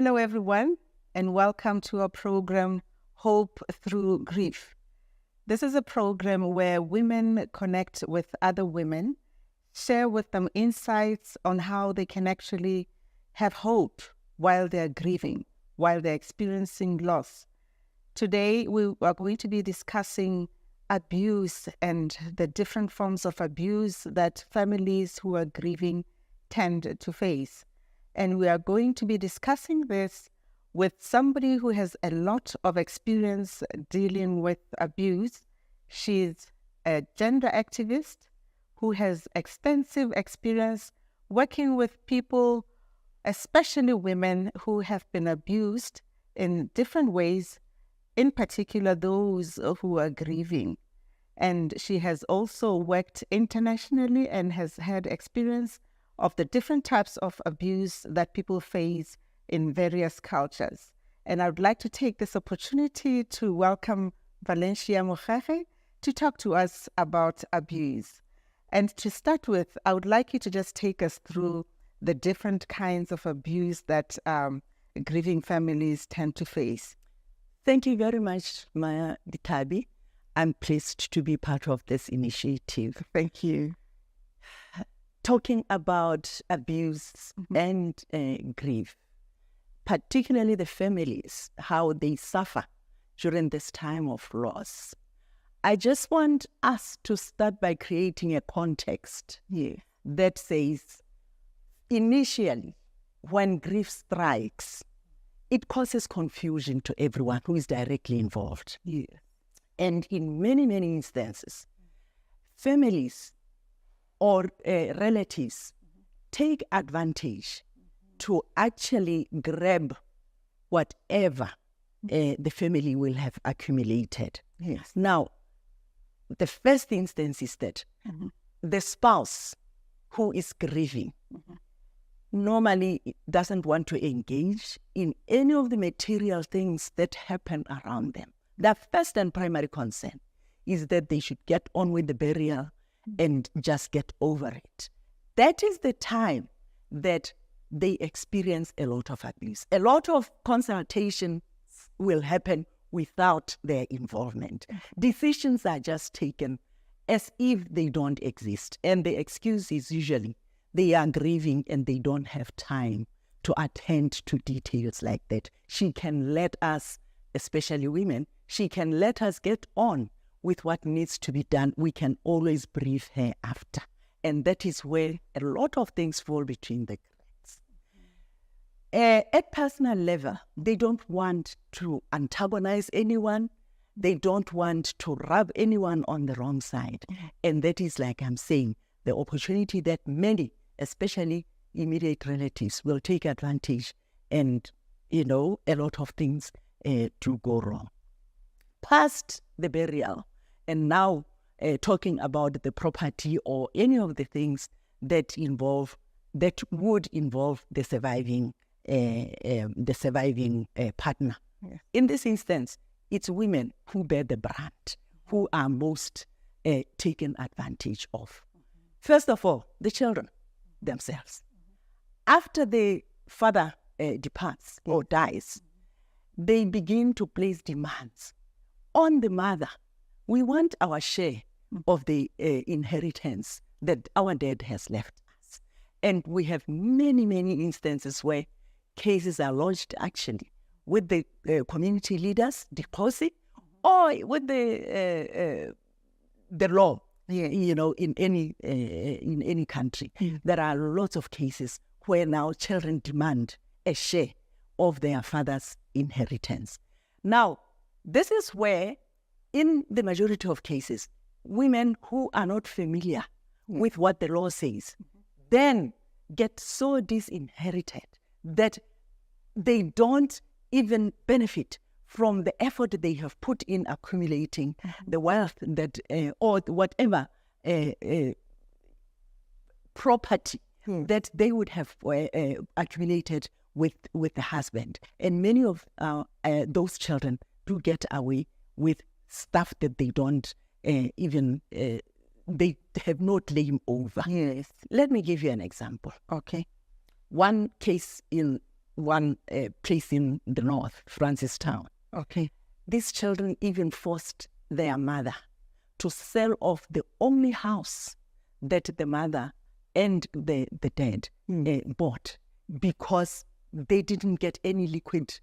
Hello, everyone, and welcome to our program, Hope Through Grief. This is a program where women connect with other women, share with them insights on how they can actually have hope while they're grieving, while they're experiencing loss. Today, we are going to be discussing abuse and the different forms of abuse that families who are grieving tend to face. And we are going to be discussing this with somebody who has a lot of experience dealing with abuse. She's a gender activist who has extensive experience working with people, especially women who have been abused in different ways, in particular those who are grieving. And she has also worked internationally and has had experience of the different types of abuse that people face in various cultures. And I would like to take this opportunity to welcome Valencia Mokgege to talk to us about abuse. And to start with, I would like you to just take us through the different kinds of abuse that grieving families tend to face. Thank you very much, Maya Ditabi. I'm pleased to be part of this initiative. Thank you. Talking about abuse and grief, particularly the families, how they suffer during this time of loss. I just want us to start by creating a context that says, initially, when grief strikes, it causes confusion to everyone who is directly involved. And in many, many instances, families or relatives take advantage to actually grab whatever the family will have accumulated. Now, the first instance is that the spouse who is grieving normally doesn't want to engage in any of the material things that happen around them. The first and primary concern is that they should get on with the burial and just get over it. That is the time that they experience a lot of abuse. A lot of consultation will happen without their involvement. Decisions are just taken as if they don't exist. And the excuse is usually they are grieving and they don't have time to attend to details like that. She can let us, especially women, she can let us get on with what needs to be done. We can always brief her after. And that is where a lot of things fall between the cracks. At personal level, they don't want to antagonize anyone. They don't want to rub anyone on the wrong side. And that is, like I'm saying, the opportunity that many, especially immediate relatives, will take advantage and, a lot of things to go wrong. Past the burial, and now talking about the property or any of the things that would involve the surviving partner. In this instance, it's women who bear the brunt, who are most taken advantage of. First of all, the children themselves. After the father departs or dies, they begin to place demands on the mother. We want our share of the inheritance that our dad has left us. And we have many, many instances where cases are lodged actually with the community leaders, DICOSI, or with the law, in any country. There are lots of cases where now children demand a share of their father's inheritance. Now, this is where, in the majority of cases, women who are not familiar with what the law says then get so disinherited that they don't even benefit from the effort they have put in accumulating the wealth that or whatever property that they would have accumulated with the husband. And many of those children do get away with stuff that they don't even, they have no claim over. Yes. Let me give you an example. Okay. One case in one place in the north, Francistown. Okay. These children even forced their mother to sell off the only house that the mother and the dad bought, because they didn't get any liquid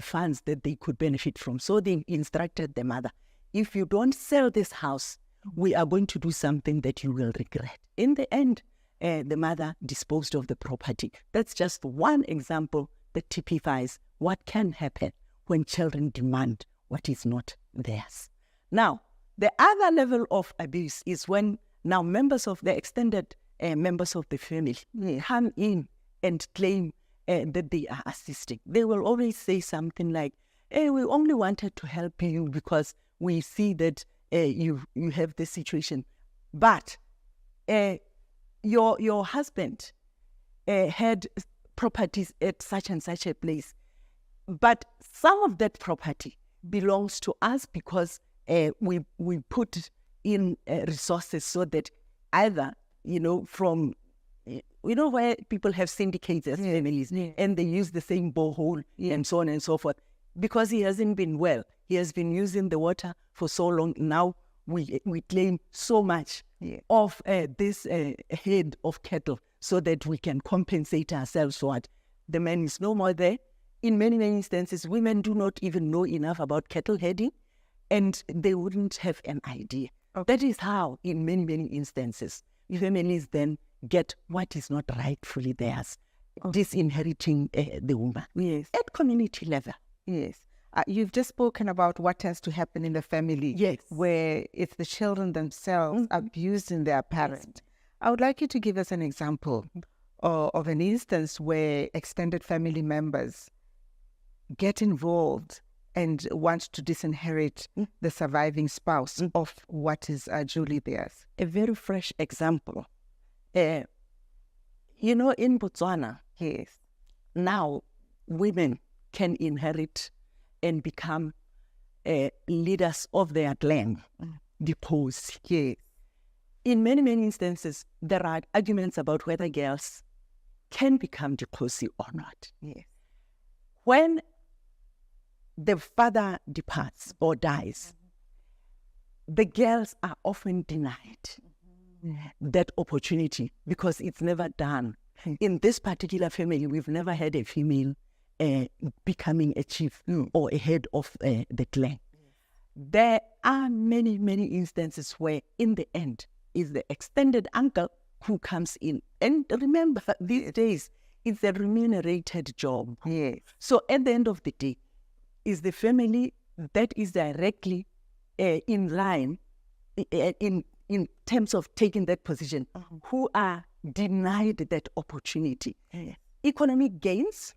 funds that they could benefit from. So they instructed the mother, if you don't sell this house, we are going to do something that you will regret. In the end, the mother disposed of the property. That's just one example that typifies what can happen when children demand what is not theirs. Now, the other level of abuse is when now members of the extended members of the family come in and claim that they are assisting. They will always say something like, hey, we only wanted to help you because we see that you have this situation. But your husband had properties at such and such a place. But some of that property belongs to us because we put in resources so that either, from, where people have syndicates as families and they use the same borehole and so on and so forth. Because he hasn't been well. He has been using the water for so long. Now we claim so much of this head of cattle so that we can compensate ourselves for it. The man is no more there. In many, many instances, women do not even know enough about cattle heading, and they wouldn't have an idea. Okay. That is how, in many, many instances, families then get what is not rightfully theirs, disinheriting the woman. Yes. At community level. Yes. You've just spoken about what tends to happen in the family, where it's the children themselves abusing their parent. I would like you to give us an example of an instance where extended family members get involved and want to disinherit the surviving spouse of what is duly theirs. A very fresh example. In Botswana, now women can inherit and become leaders of their clan, deposed. In many, many instances, there are arguments about whether girls can become deposed or not. When the father departs or dies, the girls are often denied that opportunity because it's never done. In this particular family, we've never had a female becoming a chief or a head of the clan. There are many, many instances where in the end is the extended uncle who comes in. And remember, these days, it's a remunerated job. So at the end of the day, is the family that is directly in line in terms of taking that position, who are denied that opportunity. Economic gains,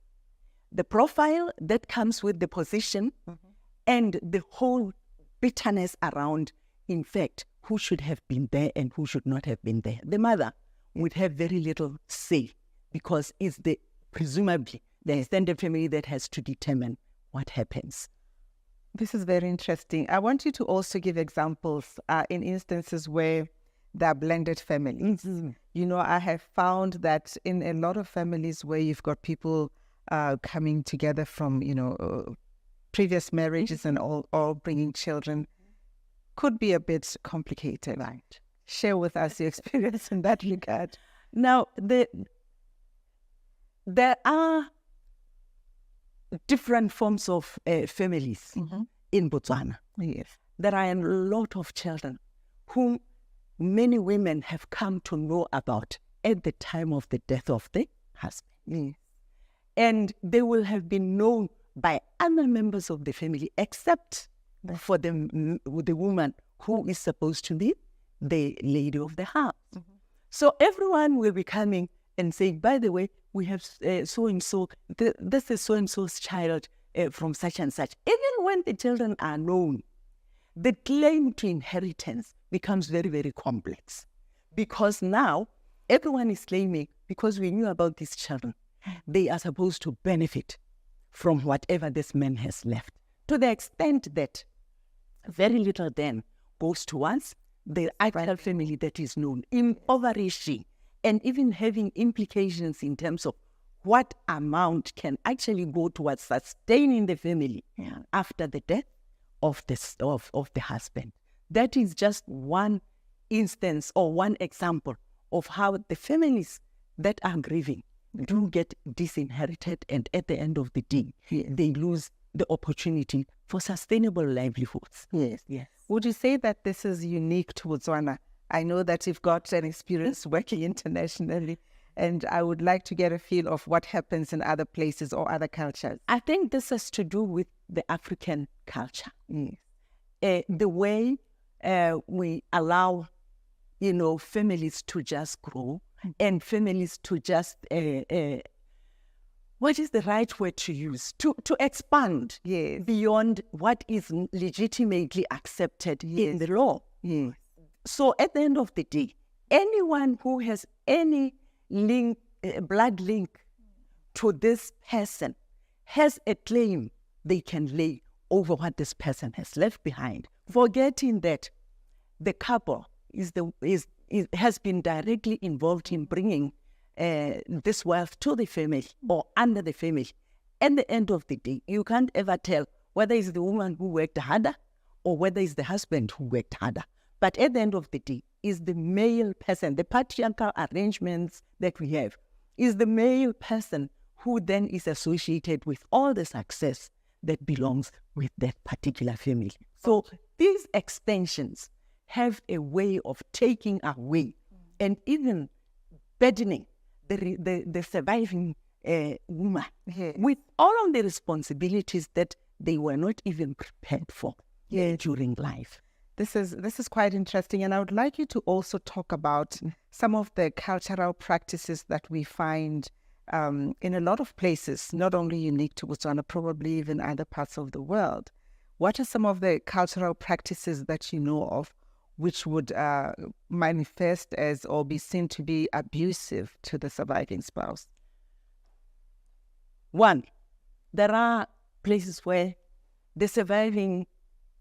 the profile that comes with the position, and the whole bitterness around, in fact, who should have been there and who should not have been there. The mother would have very little say because it's presumably the extended family that has to determine what happens. This is very interesting. I want you to also give examples in instances where there are blended families. I have found that in a lot of families where you've got people coming together from, previous marriages and all bringing children, could be a bit complicated. Right. Share with us your experience in that regard. Now, there are different forms of families in Botswana. There are a lot of children whom many women have come to know about at the time of the death of the husband. And they will have been known by other members of the family, except for the woman who is supposed to be the lady of the house. So everyone will be coming and saying, by the way, we have so-and-so, this is so-and-so's child from such and such. Even when the children are known, the claim to inheritance becomes very, very complex. Because now, everyone is claiming, because we knew about these children, they are supposed to benefit from whatever this man has left. To the extent that very little then goes towards the actual family that is known, impoverishing, and even having implications in terms of what amount can actually go towards sustaining the family after the death of the husband. That is just one instance or one example of how the families that are grieving do get disinherited, and at the end of the day, they lose the opportunity for sustainable livelihoods. Yes. Would you say that this is unique to Botswana? I know that you've got an experience working internationally, and I would like to get a feel of what happens in other places or other cultures. I think this has to do with the African culture. The way we allow, families to just grow and families to just, what is the right word to use? To expand beyond what is legitimately accepted in the law. So at the end of the day, anyone who has any link, blood link to this person has a claim they can lay over what this person has left behind, forgetting that the couple has been directly involved in bringing this wealth to the family or under the family. At the end of the day, you can't ever tell whether it's the woman who worked harder or whether it's the husband who worked harder. But at the end of the day, is the male person, the patriarchal arrangements that we have, is the male person who then is associated with all the success that belongs with that particular family. So these extensions have a way of taking away and even burdening the surviving woman with all of the responsibilities that they were not even prepared for during life. This is quite interesting, and I would like you to also talk about some of the cultural practices that we find in a lot of places, not only unique to Botswana, probably even other parts of the world. What are some of the cultural practices that you know of which would manifest as or be seen to be abusive to the surviving spouse? One, there are places where the surviving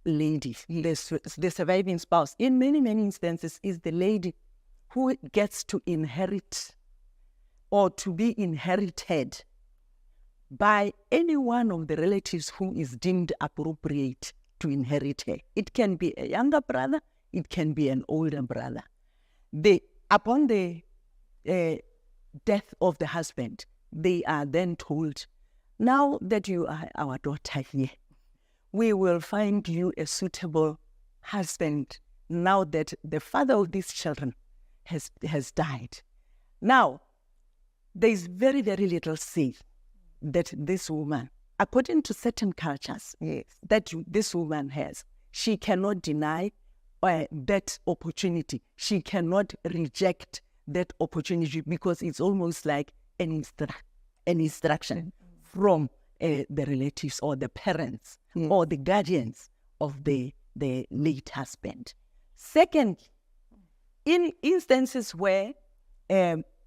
lady, the surviving spouse, in many instances, is the lady who gets to inherit or to be inherited by any one of the relatives who is deemed appropriate to inherit her. It can be a younger brother, it can be an older brother. Upon the death of the husband, they are then told, now that you are our daughter here, we will find you a suitable husband now that the father of these children has died. Now, there is very little say that this woman, according to certain cultures, that this woman has, she cannot deny that opportunity. She cannot reject that opportunity because it's almost like an instruction from the relatives or the parents or the guardians of the late husband. Second, in instances where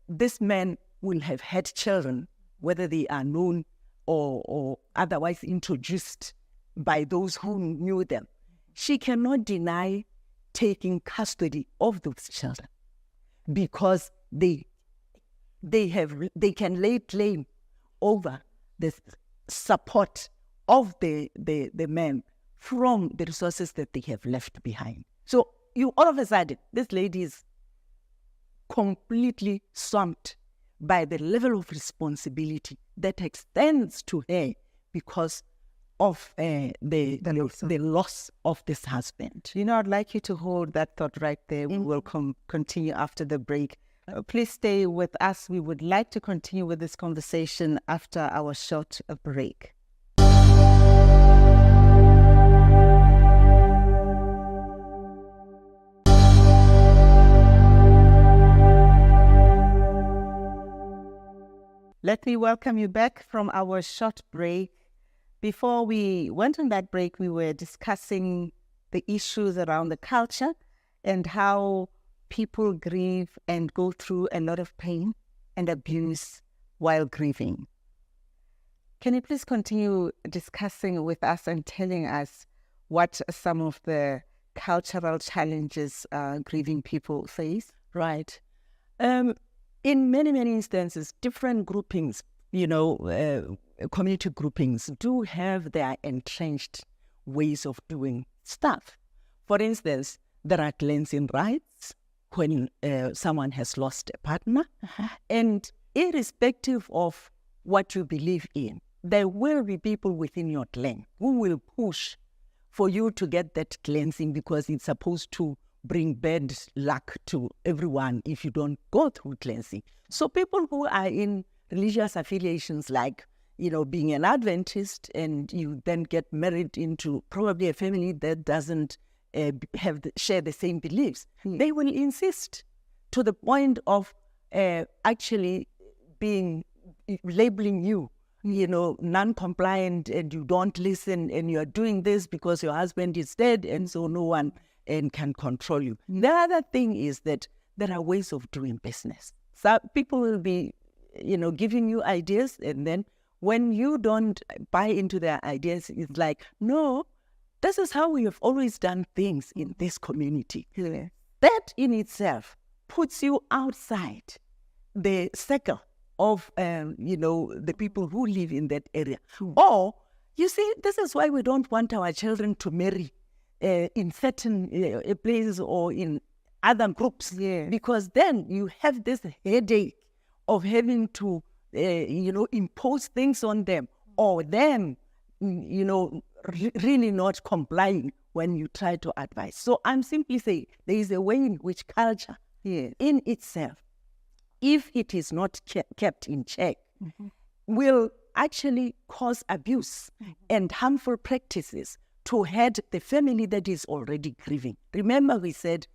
this man will have had children, whether they are known or otherwise introduced by those who knew them, she cannot deny taking custody of those children because they can lay claim over the support of the man from the resources that they have left behind. So you all of a sudden, this lady is completely swamped by the level of responsibility that extends to her because of the loss of this husband. I'd like you to hold that thought right there. We will continue after the break. Please stay with us. We would like to continue with this conversation after our short break. Let me welcome you back from our short break. Before we went on that break, we were discussing the issues around the culture and how people grieve and go through a lot of pain and abuse while grieving. Can you please continue discussing with us and telling us what some of the cultural challenges grieving people face? Right. In many instances, different groupings community groupings do have their entrenched ways of doing stuff. For instance, there are cleansing rites when someone has lost a partner. And irrespective of what you believe in, there will be people within your clan who will push for you to get that cleansing, because it's supposed to bring bad luck to everyone if you don't go through cleansing. So people who are in religious affiliations like, being an Adventist, and you then get married into probably a family that doesn't share the same beliefs, they will insist to the point of actually labeling you, non-compliant, and you don't listen, and you're doing this because your husband is dead, and so no one can control you. The other thing is that there are ways of doing business. So people will be, giving you ideas, and then when you don't buy into their ideas, it's like, no, this is how we have always done things in this community. Yeah. That in itself puts you outside the circle of, the people who live in that area. Or, you see, this is why we don't want our children to marry in certain places or in other groups. Yeah. Because then you have this headache of having to, impose things on them, or them, really not complying when you try to advise. So I'm simply saying there is a way in which culture in itself, if it is not kept in check, will actually cause abuse and harmful practices to hurt the family that is already grieving. Remember, we said,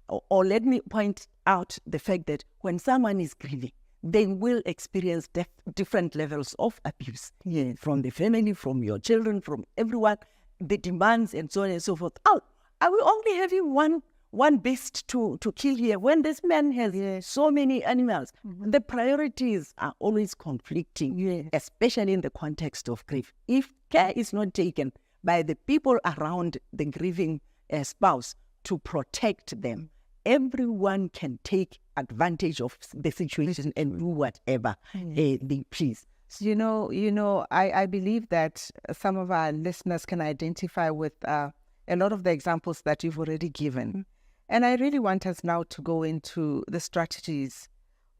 or let me point out the fact that when someone is grieving, they will experience different levels of abuse from the family, from your children, from everyone, the demands and so on and so forth. Oh, are we only having one beast to kill here when this man has so many animals? The priorities are always conflicting, especially in the context of grief. If care is not taken by the people around the grieving spouse to protect them, everyone can take advantage of the situation and do whatever they please. I believe that some of our listeners can identify with a lot of the examples that you've already given. And I really want us now to go into the strategies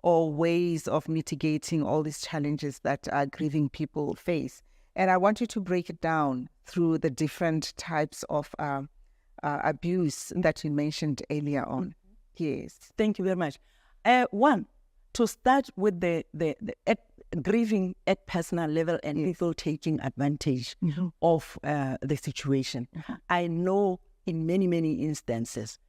or ways of mitigating all these challenges that our grieving people face. And I want you to break it down through the different types of abuse that you mentioned earlier on. Yes. Thank you very much. One, to start with the grieving at personal level and people taking advantage of the situation. I know in many, many instances,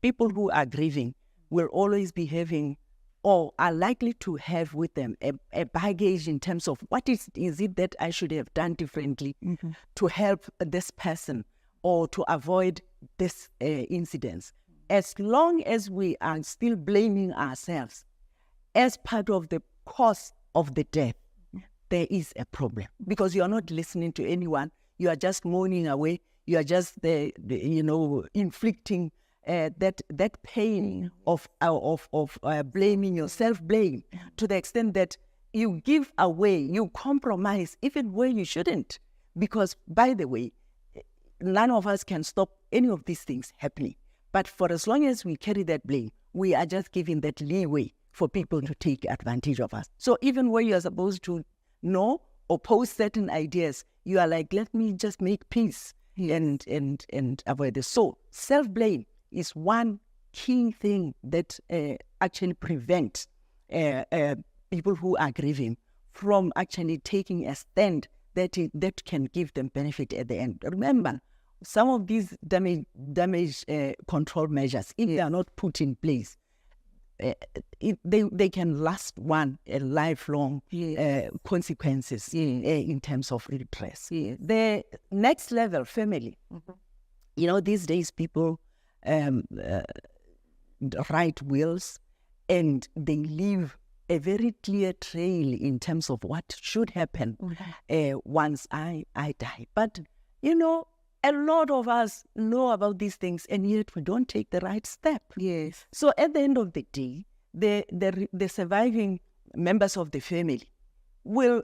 people who are grieving will always be having or are likely to have with them a baggage in terms of what is it that I should have done differently to help this person or to avoid this incidents. As long as we are still blaming ourselves as part of the cause of the death, there is a problem, because you are not listening to anyone. You are just moaning away. You are just inflicting that pain of blaming yourself, blame to the extent that you give away, you compromise even where you shouldn't. Because, by the way, none of us can stop any of these things happening. But for as long as we carry that blame, we are just giving that leeway for people to take advantage of us. So even where you are supposed to know, oppose certain ideas, you are like, let me just make peace and avoid this. So self-blame is one key thing that actually prevents people who are grieving from actually taking a stand that can give them benefit at the end. Remember, some of these damage control measures, if they are not put in place, they can last a lifelong consequences in terms of redress. The next level, family. These days people write wills and they leave a very clear trail in terms of what should happen once I die. But, a lot of us know about these things, and yet we don't take the right step. Yes. So at the end of the day, the surviving members of the family will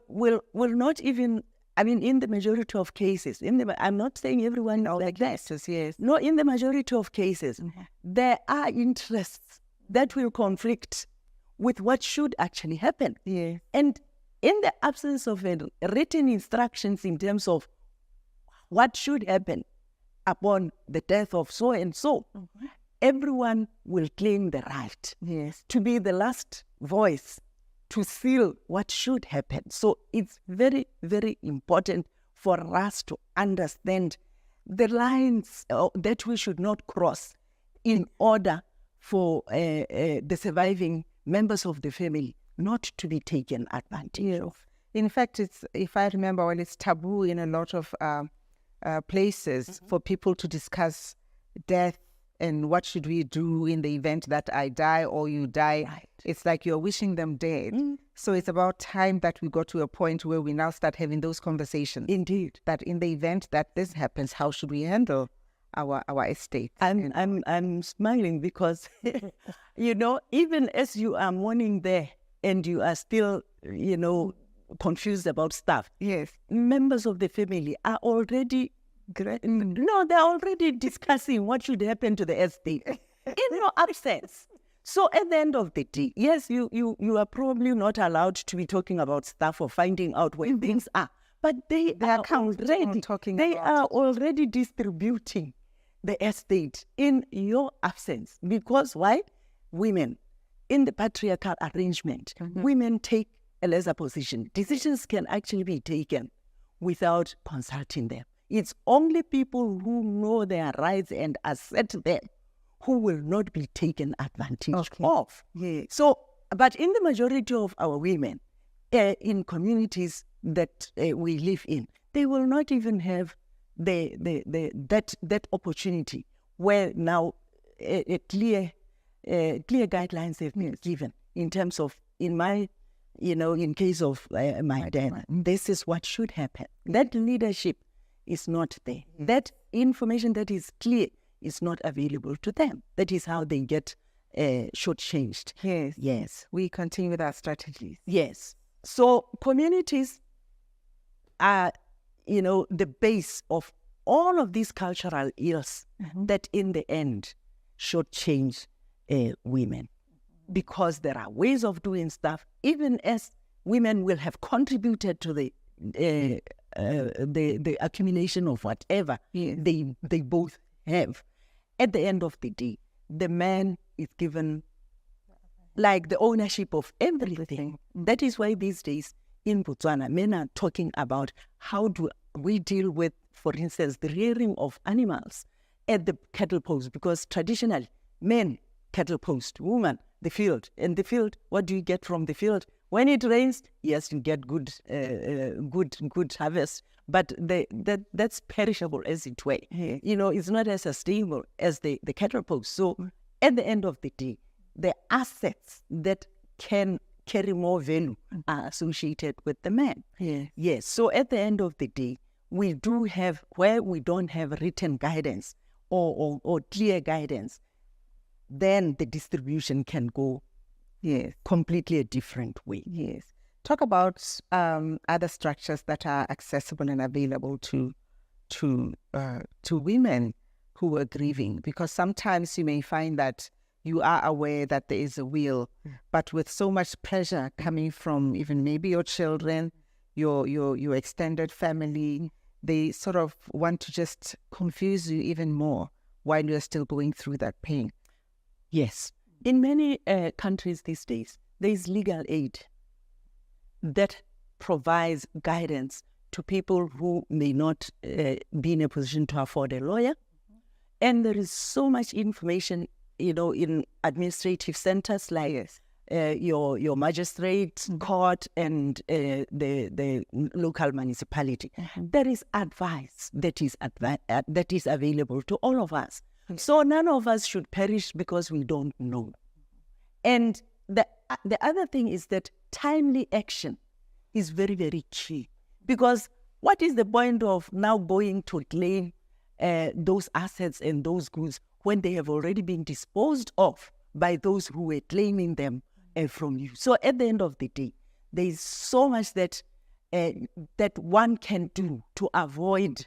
not even, I mean, in the majority of cases, I'm not saying everyone is like that. Yes. No, in the majority of cases, there are interests that will conflict with what should actually happen. Yes. And in the absence of written instructions in terms of what should happen upon the death of so and so, everyone will claim the right to be the last voice to seal what should happen. So it's very, very important for us to understand the lines that we should not cross in order for the surviving members of the family not to be taken advantage of. In fact, it's, if I remember well, it's taboo in a lot of places for people to discuss death and what should we do in the event that I die or you die. Right. It's like you're wishing them dead. So it's about time that we got to a point where we now start having those conversations. Indeed. That in the event that this happens, how should we handle our estate? I'm smiling because, you know, even as you are mourning there and you are still, you know, confused about stuff. Yes. Members of the family are already no, they're already discussing what should happen to the estate in your absence. So at the end of the day, yes, you are probably not allowed to be talking about stuff or finding out where things are, but they are already distributing the estate in your absence. Because why? Women, in the patriarchal arrangement, women take a lesser position. Decisions can actually be taken without consulting them. It's only people who know their rights and assert them who will not be taken advantage of. Yes. So, but in the majority of our women, in communities that we live in, they will not even have that opportunity where now a clear guidelines have been given in terms of, in case of my dad, this is what should happen. That leadership is not there. That information that is clear is not available to them. That is how they get shortchanged. Yes. Yes. We continue with our strategies. Yes. So communities are, the base of all of these cultural ills that in the end shortchange women. Because there are ways of doing stuff, even as women will have contributed to the accumulation of whatever they both have. At the end of the day, the man is given like the ownership of everything. That is why these days in Botswana, men are talking about how do we deal with, for instance, the rearing of animals at the cattle post, because traditionally, men, cattle post, woman, the field. And the field, what do you get from the field? When it rains, yes, you get good harvest, but that's perishable as it were. It's not as sustainable as the cattle post. So at the end of the day, the assets that can carry more value are associated with the man. Yes. So at the end of the day, we do have, where we don't have written guidance or clear guidance, then the distribution can go completely a different way. Yes. Talk about other structures that are accessible and available to women who are grieving, because sometimes you may find that you are aware that there is a will, but with so much pressure coming from even maybe your children, your extended family, they sort of want to just confuse you even more while you're still going through that pain. Yes. In many countries these days, there is legal aid that provides guidance to people who may not be in a position to afford a lawyer. And there is so much information, in administrative centers like your magistrate court and the local municipality. There is advice that is available to all of us. So none of us should perish because we don't know. And the other thing is that timely action is very, very key. Because what is the point of now going to claim those assets and those goods when they have already been disposed of by those who were claiming them from you? So at the end of the day, there's so much that that one can do to avoid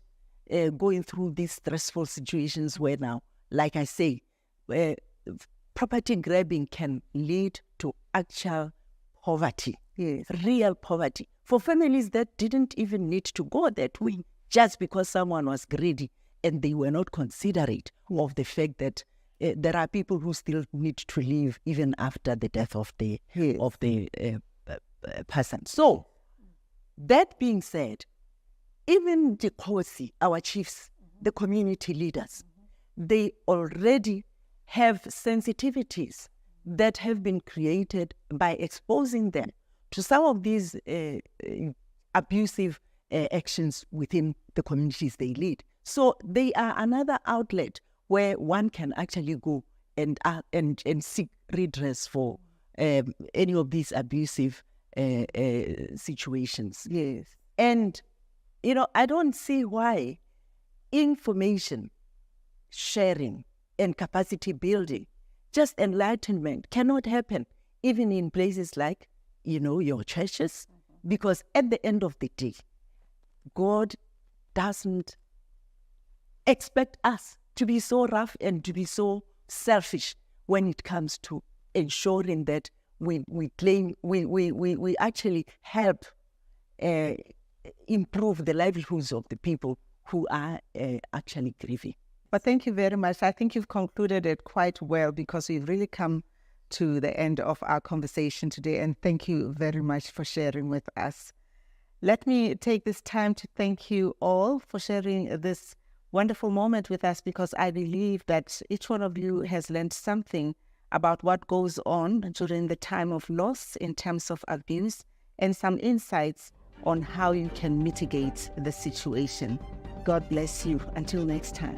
going through these stressful situations where now, like I say, property grabbing can lead to actual poverty, Yes. real poverty. For families that didn't even need to go that way, just because someone was greedy and they were not considerate of the fact that there are people who still need to live even after the death of the person. So, that being said, even the Kosi, our chiefs, the community leaders, they already have sensitivities that have been created by exposing them to some of these abusive actions within the communities they lead. So they are another outlet where one can actually go and seek redress for any of these abusive situations. Yes. And, I don't see why information sharing and capacity building, just enlightenment, cannot happen even in places like, your churches. Because at the end of the day, God doesn't expect us to be so rough and to be so selfish when it comes to ensuring that we actually help improve the livelihoods of the people who are actually grieving. But thank you very much. I think you've concluded it quite well, because we've really come to the end of our conversation today. And thank you very much for sharing with us. Let me take this time to thank you all for sharing this wonderful moment with us, because I believe that each one of you has learned something about what goes on during the time of loss in terms of abuse, and some insights on how you can mitigate the situation. God bless you. Until next time.